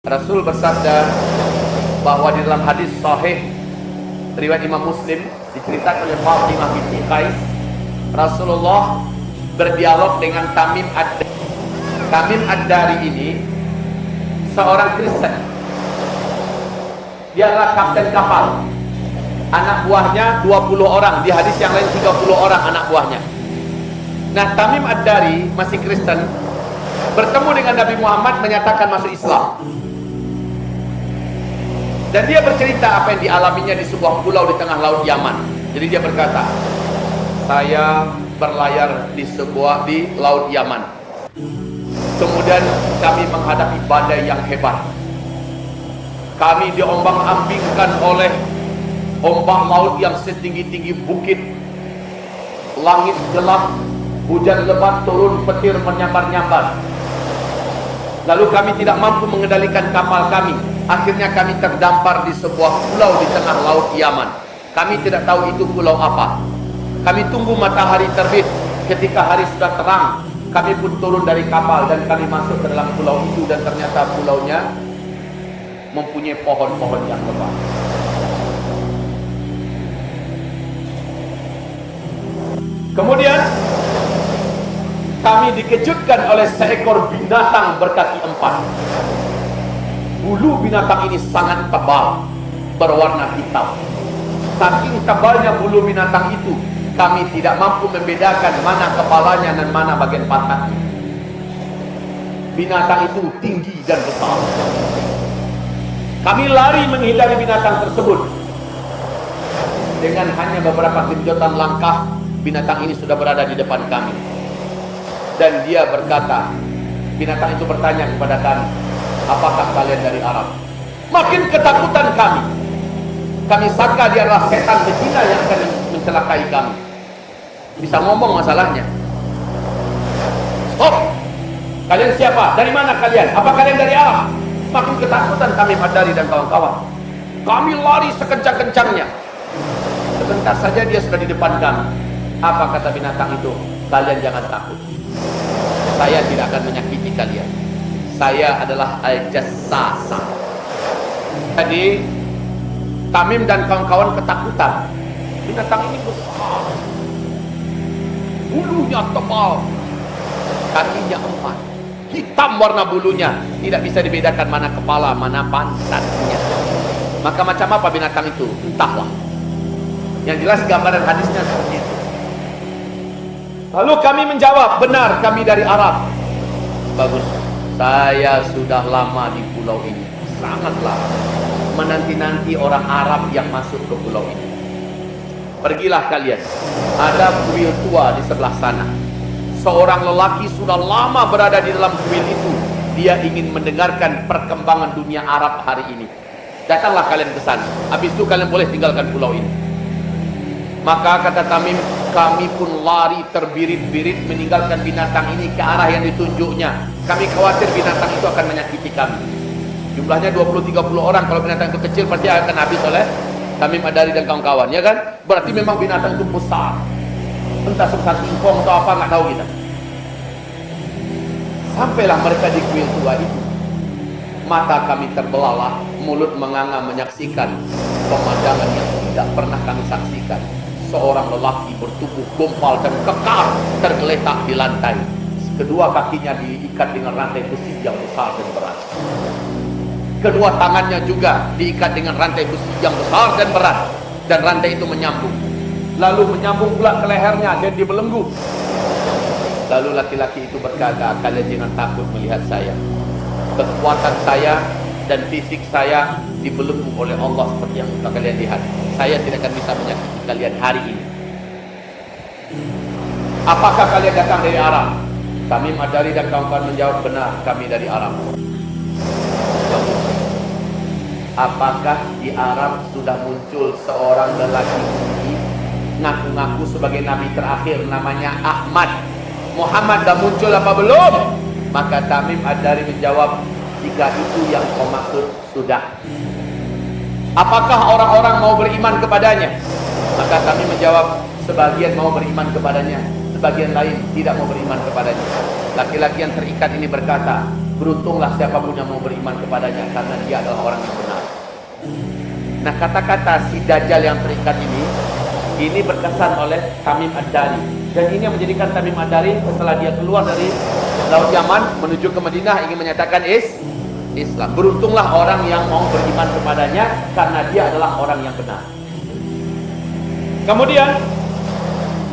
Rasul bersabda bahwa di dalam hadis sahih riwayat Imam Muslim diceritakan oleh Fatimah binti Qais, Rasulullah berdialog dengan Tamim Ad-Dari. Tamim Ad-Dari ini seorang Kristen. Dia adalah kapten kapal. Anak buahnya 20 orang, di hadis yang lain 30 orang anak buahnya. Nah, Tamim Ad-Dari masih Kristen, bertemu dengan Nabi Muhammad, menyatakan masuk Islam. Dan dia bercerita apa yang dialaminya di sebuah pulau di tengah laut Yaman. Jadi dia berkata, saya berlayar di laut Yaman. Kemudian kami menghadapi badai yang hebat. Kami diombang-ambingkan oleh ombak laut yang setinggi-tinggi bukit. Langit gelap, hujan lebat turun, petir menyambar-nyambar. Lalu kami tidak mampu mengendalikan kapal kami. Akhirnya kami terdampar di sebuah pulau di tengah laut Yaman. Kami tidak tahu itu pulau apa. Kami tunggu matahari terbit. Ketika hari sudah terang, kami pun turun dari kapal dan kami masuk ke dalam pulau itu. Dan ternyata pulaunya mempunyai pohon-pohon yang lebat. Kemudian kami dikejutkan oleh seekor binatang berkaki 4. Bulu binatang ini sangat tebal, berwarna hitam. Saking tebalnya bulu binatang itu, kami tidak mampu membedakan mana kepalanya dan mana bagian pantatnya. Binatang itu tinggi dan besar. Kami lari menghindari binatang tersebut. Dengan hanya beberapa genjotan langkah, binatang ini sudah berada di depan kami. Dan dia berkata, binatang itu bertanya kepada kami, apakah kalian dari Arab? Makin ketakutan kami. Kami sangka dia adalah setan betina yang akan mencelakai kami. Bisa ngomong masalahnya. Stop! Kalian siapa? Dari mana kalian? Apa kalian dari Arab? Makin ketakutan kami, Ad-Dari dan kawan-kawan. Kami lari sekencang-kencangnya. Sebentar saja dia sudah di depan kami. Apa kata binatang itu? Kalian jangan takut. Saya tidak akan menyakiti kalian. Saya adalah Al-Jassasa. Jadi Tamim dan kawan-kawan ketakutan. Binatang ini besar, bulunya tebal, kakinya 4, hitam warna bulunya, tidak bisa dibedakan mana kepala, mana pantatnya. Maka macam apa binatang itu? Entahlah. Yang jelas gambaran hadisnya seperti itu. Lalu kami menjawab, benar kami dari Arab. Bagus. Saya sudah lama di pulau ini, sangat lama, menanti-nanti orang Arab yang masuk ke pulau ini. Pergilah kalian, ada kuil tua di sebelah sana. Seorang lelaki sudah lama berada di dalam kuil itu. Dia ingin mendengarkan perkembangan dunia Arab hari ini. Datanglah kalian ke sana. Habis itu kalian boleh tinggalkan pulau ini. Maka kata Tamim, kami pun lari terbirit-birit meninggalkan binatang ini ke arah yang ditunjuknya. Kami khawatir binatang itu akan menyakiti kami. Jumlahnya 20-30 orang. Kalau binatang itu kecil pasti akan habis oleh Tamim Ad-Dari dan kawan-kawan, ya kan? Berarti memang binatang itu besar. Entah sebesar ingkong atau apa, nggak tahu kita. Sampailah mereka di kuil tua itu. Mata kami terbelalak, mulut menganga menyaksikan pemandangan yang tidak pernah kami saksikan. Seorang lelaki bertubuh gompal dan kekar tergeletak di lantai. Kedua kakinya diikat dengan rantai besi yang besar dan berat. Kedua tangannya juga diikat dengan rantai besi yang besar dan berat. Dan rantai itu menyambung. Lalu menyambung pula ke lehernya dan dibelenggu. Lalu laki-laki itu berkata, kalian jangan takut melihat saya. Kekuatan saya dan fisik saya dibelenggu oleh Allah seperti yang kalian lihat. Saya tidak akan bisa menyakiti kalian hari ini. Apakah kalian datang dari Arab? Kami Ad-Dari dan kawan-kawan menjawab, benar kami dari Arab. Apakah di Arab sudah muncul seorang lelaki tinggi ngaku-ngaku sebagai nabi terakhir namanya Ahmad? Muhammad dah muncul apa belum? Maka Tamim Ad-Dari menjawab, jika itu yang kau maksud, sudah. Apakah orang-orang mau beriman kepadanya? Maka kami menjawab, sebagian mau beriman kepadanya, sebagian lain tidak mau beriman kepadanya. Laki-laki yang terikat ini berkata, Beruntunglah siapapun yang mau beriman kepadanya, karena dia adalah orang yang benar. Nah, kata-kata si Dajjal yang terikat ini berkesan oleh Tamim Ad-Dari. Dan ini yang menjadikan Tamim Ad-Dari setelah dia keluar dari Laut Yaman menuju ke Madinah ingin menyatakan Islam. Beruntunglah orang yang mau beriman kepadanya, karena dia adalah orang yang benar. Kemudian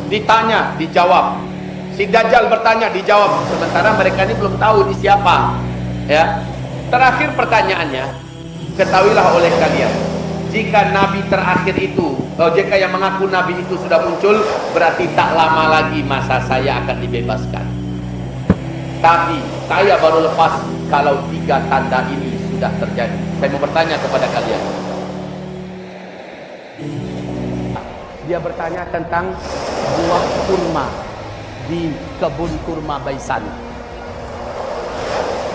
ditanya, dijawab. Si Dajjal bertanya, dijawab. Sementara mereka ini belum tahu ini siapa. Ya. Terakhir pertanyaannya, ketahuilah oleh kalian, jika nabi terakhir itu, jika yang mengaku nabi itu sudah muncul, berarti tak lama lagi masa saya akan dibebaskan. Tapi saya baru lepas kalau 3 tanda ini sudah terjadi. Saya mau bertanya kepada kalian. Dia bertanya tentang buah kurma di kebun kurma Baisan.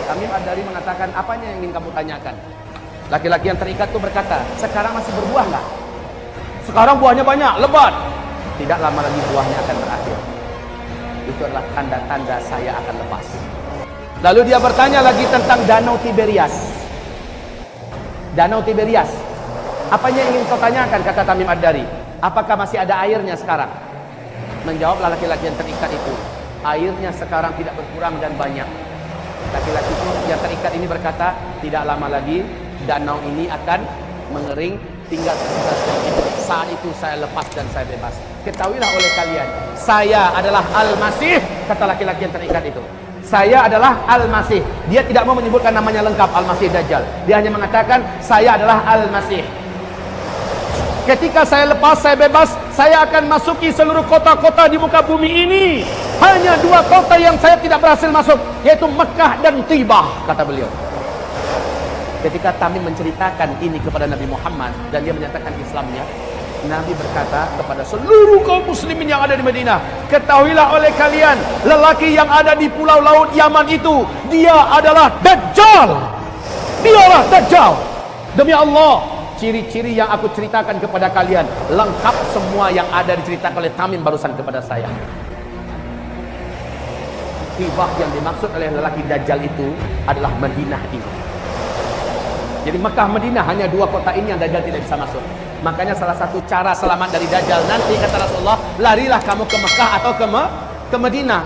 Tamim Ad-Dari mengatakan, apanya yang ingin kamu tanyakan? Laki-laki yang terikat itu berkata, sekarang masih berbuah nggak? Sekarang buahnya banyak, lebat. Tidak lama lagi buahnya akan berakhir. Itu adalah tanda-tanda saya akan lepas. Lalu dia bertanya lagi tentang Danau Tiberias. Danau Tiberias, apanya yang ingin kau tanyakan? Kata Tamim Ad-Dari, apakah masih ada airnya sekarang? Menjawablah laki-laki yang terikat itu, airnya sekarang tidak berkurang dan banyak. Laki-laki itu yang terikat ini berkata, tidak lama lagi danau ini akan mengering, tinggal tersisa sedikit. Saat itu saya lepas dan saya bebas. Ketahuilah oleh kalian, saya adalah Al-Masih. Kata laki-laki yang terikat itu, saya adalah Al-Masih. Dia tidak mau menyebutkan namanya lengkap, Al-Masih Dajjal. Dia hanya mengatakan, saya adalah Al-Masih. Ketika saya lepas, saya bebas, saya akan masuki seluruh kota-kota di muka bumi ini. Hanya 2 kota yang saya tidak berhasil masuk, yaitu Mekah dan Tibah, kata beliau. Ketika Tamim menceritakan ini kepada Nabi Muhammad dan dia menyatakan Islamnya, Nabi berkata kepada seluruh kaum muslimin yang ada di Madinah, ketahuilah oleh kalian, lelaki yang ada di pulau laut Yaman itu, dia adalah Dajjal. Dialah Dajjal. Demi Allah, ciri-ciri yang aku ceritakan kepada kalian lengkap semua yang ada diceritakan oleh Tamim barusan kepada saya. Tibah yang dimaksud oleh lelaki Dajjal itu adalah Madinah ini. Jadi Mekah Madinah hanya 2 kota ini yang Dajjal tidak bisa masuk. Makanya salah satu cara selamat dari Dajjal nanti, kata Rasulullah, larilah kamu ke Mekah atau ke Madinah.